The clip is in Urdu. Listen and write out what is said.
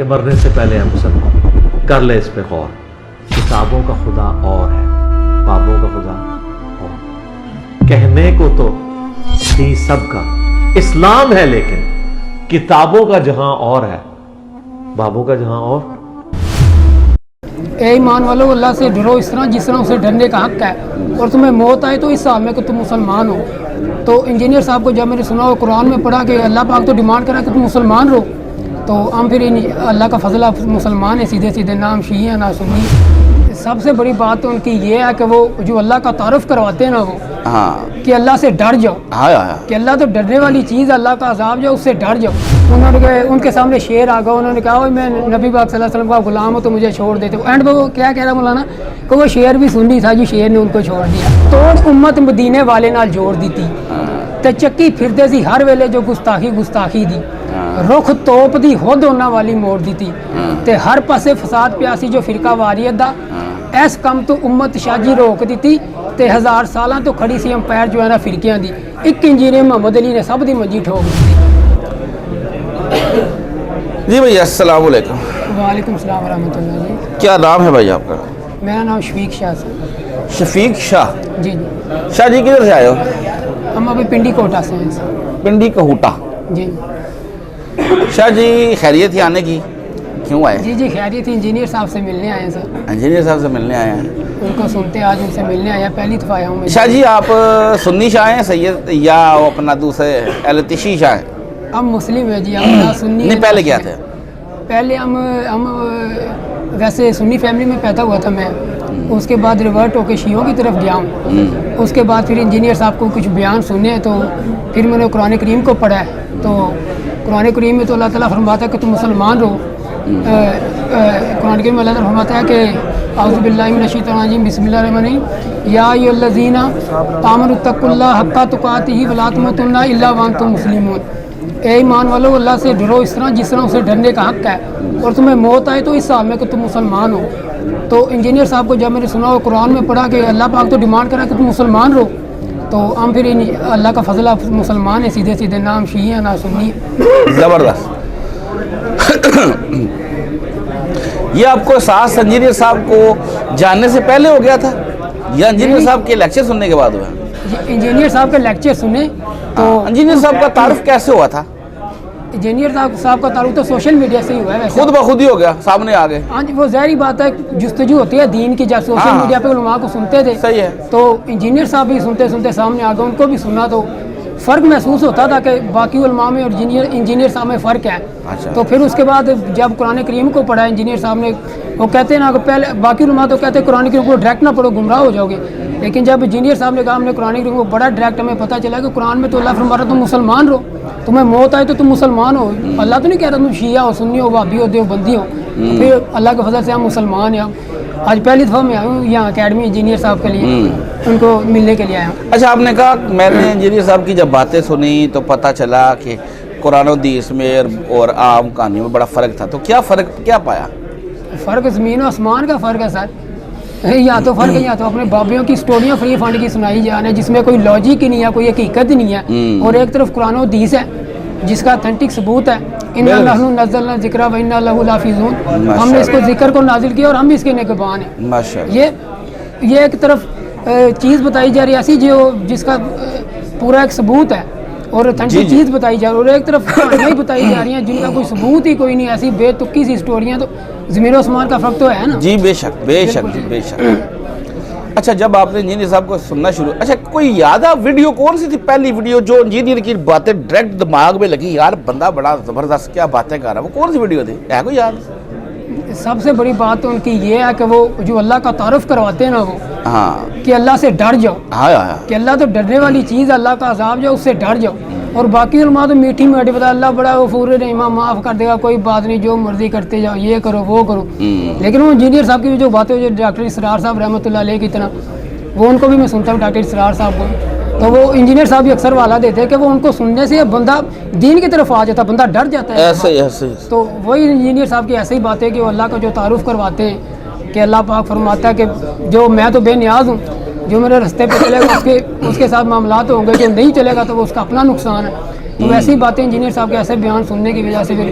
کہ مرنے سے پہلے ہم سب کر لے اس پہ غور. کتابوں کا خدا اور ہے، بابوں کا خدا اور. کہنے کو تو تھی سب کا اسلام ہے، لیکن کتابوں کا جہاں اور ہے، بابوں کا جہاں اور. اے ایمان والو، اللہ سے ڈرو اس طرح جس طرح اسے ڈرنے کا حق ہے، اور تمہیں موت آئے تو اس حال میں کہ تم مسلمان ہو. تو انجینئر صاحب کو جب میں نے سنا وہ قرآن میں پڑھا کہ اللہ پاک تو ڈیمانڈ کرا کہ تم مسلمان رہو، تو ہم پھر اللہ کا فضل مسلمان ہے، سیدھے سیدھے، نہ ہم شیعہ نہ سنی. سب سے بڑی بات تو ان کی یہ ہے کہ وہ جو اللہ کا تعارف کرواتے ہیں نا، وہ کہ اللہ سے ڈر جاؤ، کہ اللہ تو ڈرنے والی چیز ہے، اللہ کا عذاب جو اس سے ڈر جاؤ. انہوں نے ان کے سامنے شعر آ گیا، انہوں نے کہا میں نبی پاک صلی اللہ علیہ وسلم کا غلام ہوں تو مجھے چھوڑ دیتے. اینڈ وہ کیا کہہ رہا مولانا کہ وہ شعر بھی سنی تھا جی، شعر نے ان کو چھوڑ دیا. توڑ امت مدینے والے نال جوڑ دیتی تے چکی پھردے سی ہر ویلے جو گستاخی دی. رخ توپ دی ہود ہونا والی موڑ دیتی تے ہر پاسے فساد پیاسی جو فرقہ واریت دا. ایس کم تو امت شاجی روک دیتی تے 1000 سالاں تو کھڑی سی امپائر جو ہے نا فرقیاں دی. ایک انجینئر محمد علی نے سب دی منجی ٹھوک دیتی. جی بھائی السلام علیکم. وعلیکم السلام ورحمۃ اللہ. جی کیا نام ہے بھائی آپ کا؟ میرا نام شفیق شاہ سے. شفیق شاہ. جی شاہ جی کدھر سے آئے ہو؟ ہم ابھی پنڈی کوٹا سے ہیں سر. پنڈی کہوٹا. جی شاہ جی خیریت ہی آنے کی کیوں آئے؟ جی خیریت تھی، انجینئر صاحب سے ملنے آئے ہیں سر. انجینئر صاحب سے ملنے آئے ہیں؟ ان کو سنتے آج ان سے ملنے آیا، پہلی دفعہ آیا ہوں میں. شاہ جی آپ سنی شاہ ہیں سید یا اپنا دوسرے التشی شاہ ہیں؟ ہم مسلم ہیں جی، ہم نہ سنی. نہیں پہلے کیا تھے؟ پہلے ہم ویسے سنی فیملی میں پیدا ہوا تھا میں، اس کے بعد ریورٹ ہو کے شیعوں کی طرف گیا ہوں. اس کے بعد پھر انجینئر صاحب کو کچھ بیان سنے تو پھر میں نے قرآن کریم کو پڑھا ہے. تو قرآن کریم میں تو اللہ تعالیٰ فرماتا ہے کہ تم مسلمان رہو. قرآن کریم میں اللہ تعالیٰ فرماتا ہے کہ اعوذ باللہ من الشیطان الرجیم بسم اللہ الرحمن الرحیم یا ایھا الذین آمنوا اتقوا اللہ حق تقاتہ ولا تموتن الا وانتم مسلمون. اے ایمان والو، اللہ سے ڈرو اس طرح جس طرح اسے ڈرنے کا حق ہے، اور تمہیں موت آئے تو اس حال میں کہ تم مسلمان ہو. تو انجینئر صاحب کو جب میں نے سنا وہ قرآن میں پڑھا کہ اللہ پاک تو ڈیمانڈ کرا کہ تم مسلمان رہو، تو ہم پھر اللہ کا فضل مسلمان ہے، سیدھے سیدھے، نہ ہم شیعہ نہ سنی. زبردست. یہ آپ کو احساس انجینئر صاحب کو جاننے سے پہلے ہو گیا تھا یا انجینئر صاحب کے لیکچر سننے کے بعد ہوا؟ انجینئر صاحب کے لیکچر سنے تو. انجینئر صاحب کا تعارف کیسے ہوا تھا؟ انجینئر صاحب کا تعارف تو سوشل میڈیا سے ہی ہوا ہے، ویسے خود بخود ہی ہو گیا، سامنے آ گئے. ہاں جی، وہ ظاہری بات ہے، جستجو ہوتی ہے دین کی. جب سوشل میڈیا پہ علماء کو سنتے تھے، صحیح ہے، تو انجینئر صاحب بھی سنتے سنتے سامنے آ گئے، ان کو بھی سنا تو فرق محسوس ہوتا تھا کہ باقی علماء میں اور انجینئر صاحب میں فرق ہے. تو پھر اس کے بعد جب قرآن کریم کو پڑھا انجینئر صاحب نے، وہ کہتے ہیں نا کہ پہلے باقی علماء تو کہتے ہیں قرآن کریم کو ڈائریکٹ نہ پڑھو گمراہ ہو جاؤ گے، لیکن جب انجینئر صاحب نے کہا ہم نے قرآن کریم کو بڑا ڈائریکٹ، ہمیں پتہ چلا کہ قرآن میں تو اللہ فرما رہا تم مسلمان رہو، تمہیں موت آئے تو تم مسلمان ہو. اللہ تو نہیں کہہ رہا تم شیعہ ہو، سنی ہو، وہابی ہو، دیوبندی ہو. پھر اللہ کے فضل سے ہم مسلمان ہیں. آج پہلی دفعہ میں آیا ہوں یہاں اکیڈمی انجینئر صاحب کے لیے، ان کو ملنے کے لیے آیا ہوں. اچھا، آپ نے کہا میں نے انجینئر صاحب کی جب باتیں سنی تو پتہ چلا کہ قرآن و حدیث میں اور عام کہانیوں میں بڑا فرق تھا. تو کیا پایا؟ فرق زمین و آسمان کا فرق ہے سر. یا تو فرق ہے، یا تو اپنے بابیوں کی سٹوریاں فری فنڈ کی سنائی جا رہی ہے جس میں کوئی لاجک ہی نہیں ہے، کوئی حقیقت نہیں ہے، اور ایک طرف قرآن و حدیث ہے جس کا اتھینٹک ثبوت ہے. اِنَّا نَحْنُ نَزَّلْنَا الذِّکْرَ وَإِنَّا لَهُ لَحَافِظُونَ. ہم نے اس کو ذکر کو نازل کیا اور ہم اس کے نگہبان ہیں. یہ ایک طرف چیز بتائی جا رہی ہے ایسی جس کا پورا ایک ثبوت ہے اور اتھینٹک چیز بتائی جا رہی ہے، اور ایک طرف کہانیاں بتائی جا رہی ہیں جن کا کوئی ثبوت ہی کوئی نہیں، ایسی بے تکی سی سٹوریاں. تو زمین و آسمان کا فرق تو ہے نا. جی بے شک بے شک جی بے شک. اچھا، جب آپ نے انجینئر صاحب کو سننا شروع، اچھا کوئی یاد ہے ویڈیو کون سی تھی پہلی ویڈیو جو انجینئر کی باتیں ڈائریکٹ دماغ میں لگی، یار بندہ بڑا زبردست کیا باتیں کر رہا ہے؟ وہ کون سی ویڈیو تھی؟ ہے کوئی یاد؟ سب سے بڑی بات تو ان کی یہ ہے کہ وہ جو اللہ کا تعارف کرواتے ہیں نا، وہ کہ اللہ سے ڈر جاؤ، کہ اللہ تو ڈرنے والی چیز ہے، اللہ کا عذاب جو اس سے ڈر جاؤ. اور باقی علماء تو میٹھی میٹھی بتا اللہ بڑا غفور رحیم، معاف کر دے گا، کوئی بات نہیں، جو مرضی کرتے جاؤ، یہ کرو وہ کرو. لیکن وہ انجینئر صاحب کی جو باتیں جو ڈاکٹر اسرار صاحب رحمۃ اللہ علیہ کی طرح، وہ ان کو بھی میں سنتا ہوں ڈاکٹر اسرار صاحب کو. تو وہ انجینئر صاحب بھی اکثر والا دیتے ہیں کہ وہ ان کو سننے سے بندہ دین کی طرف آ جاتا، بندہ ڈر جاتا ہے. ایسے تو وہی انجینئر صاحب کی ایسی باتیں کہ وہ اللہ کا جو تعارف کرواتے ہیں کہ اللہ پاک فرماتا ہے کہ جو میں تو بے نیاز ہوں، جو میرے رستے پہ چلے گا اس کے ساتھ معاملات ہوں گے، جو نہیں چلے گا تو وہ اس کا اپنا نقصان ہے. تو ایسی باتیں انجینئر صاحب کے ایسے بیان سننے کی وجہ سے پھر